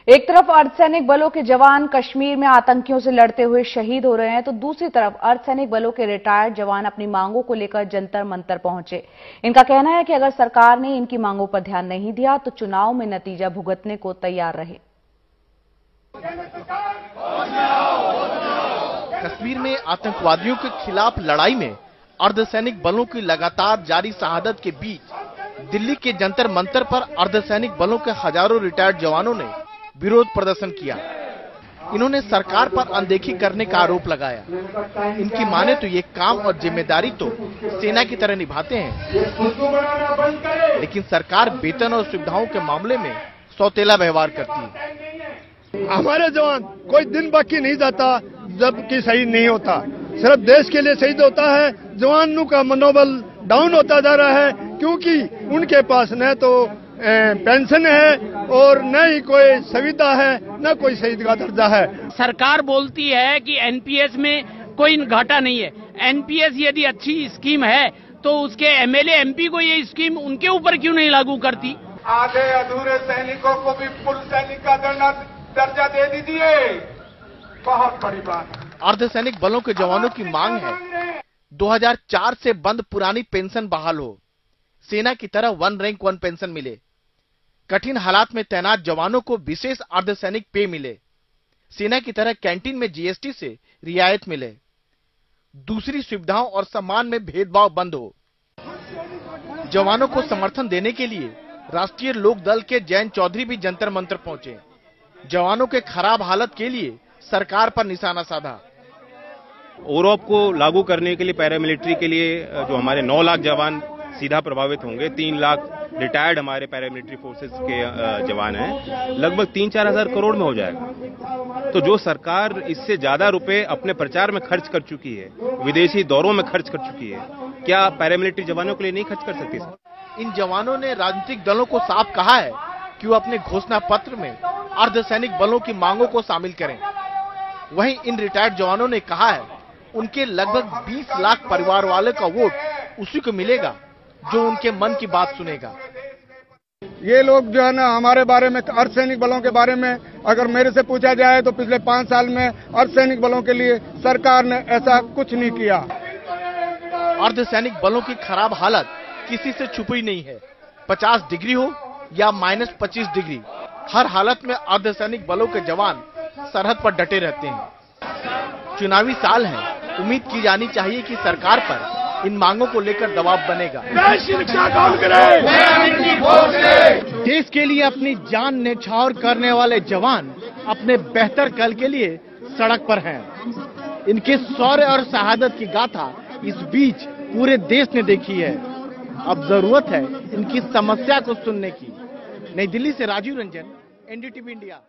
एक तरफ अर्धसैनिक बलों के जवान कश्मीर में आतंकियों से लड़ते हुए शहीद हो रहे हैं, तो दूसरी तरफ अर्धसैनिक बलों के रिटायर्ड जवान अपनी मांगों को लेकर जंतर मंतर पहुंचे। इनका कहना है कि अगर सरकार ने इनकी मांगों पर ध्यान नहीं दिया तो चुनाव में नतीजा भुगतने को तैयार रहे। कश्मीर में आतंकवादियों के खिलाफ लड़ाई में अर्धसैनिक बलों की लगातार जारी शहादत के बीच दिल्ली के जंतर मंतर पर अर्धसैनिक बलों के हजारों रिटायर्ड जवानों ने विरोध प्रदर्शन किया। इन्होंने सरकार पर अनदेखी करने का आरोप लगाया। इनकी माने तो ये काम और जिम्मेदारी तो सेना की तरह निभाते हैं, लेकिन सरकार वेतन और सुविधाओं के मामले में सौतेला व्यवहार करती है। हमारे जवान कोई दिन बाकी नहीं जाता जबकि शहीद नहीं होता, सिर्फ देश के लिए शहीद होता है। जवानों का मनोबल डाउन होता जा रहा है क्योंकि उनके पास न तो पेंशन है और न ही कोई सुविधा है, न कोई शहीद का दर्जा है। सरकार बोलती है कि एनपीएस में कोई घाटा नहीं है। एनपीएस यदि अच्छी स्कीम है तो उसके एमएलए एमपी को ये स्कीम उनके ऊपर क्यों नहीं लागू करती? आधे अधूरे सैनिकों को भी फुल सैनिक का दर्जा दे दीजिए, बहुत बड़ी बात। अर्धसैनिक बलों के जवानों की मांग है 2004 से बंद पुरानी पेंशन बहाल हो, सेना की तरह वन रैंक वन पेंशन मिले, कठिन हालात में तैनात जवानों को विशेष अर्धसैनिक पे मिले, सेना की तरह कैंटीन में जीएसटी से रियायत मिले, दूसरी सुविधाओं और सम्मान में भेदभाव बंद हो। जवानों को समर्थन देने के लिए राष्ट्रीय लोक दल के जयंत चौधरी भी जंतर मंतर पहुंचे। जवानों के खराब हालत के लिए सरकार पर निशाना साधा। ओरॉप को लागू करने के लिए पैरामिलिट्री के लिए जो हमारे 9 लाख जवान सीधा प्रभावित होंगे, 3 लाख रिटायर्ड हमारे पैरामिलिट्री फोर्सेस के जवान हैं, लगभग 3-4 हजार करोड़ में हो जाएगा। तो जो सरकार इससे ज्यादा रुपए अपने प्रचार में खर्च कर चुकी है, विदेशी दौरों में खर्च कर चुकी है, क्या पैरामिलिट्री जवानों के लिए नहीं खर्च कर सकती? इन जवानों ने राजनीतिक दलों को साफ कहा है कि वो अपने घोषणा पत्र में अर्धसैनिक बलों की मांगों को शामिल करें। वहीं इन रिटायर्ड जवानों ने कहा है उनके लगभग 20 लाख परिवार वाले का वोट उसी को मिलेगा जो उनके मन की बात सुनेगा। ये लोग जो है ना हमारे बारे में, अर्धसैनिक बलों के बारे में अगर मेरे से पूछा जाए तो पिछले 5 साल में अर्धसैनिक बलों के लिए सरकार ने ऐसा कुछ नहीं किया। अर्धसैनिक बलों की खराब हालत किसी से छुपी नहीं है। 50 डिग्री हो या -25 डिग्री, हर हालत में अर्धसैनिक बलों के जवान सरहद पर डटे रहते हैं। चुनावी साल है, उम्मीद की जानी चाहिए कि सरकार पर इन मांगों को लेकर दबाव बनेगा। देश के लिए अपनी जान न्यौछावर करने वाले जवान अपने बेहतर कल के लिए सड़क पर हैं। इनके शौर्य और शहादत की गाथा इस बीच पूरे देश ने देखी है। अब जरूरत है इनकी समस्या को सुनने की। नई दिल्ली से राजीव रंजन, एनडीटीवी इंडिया।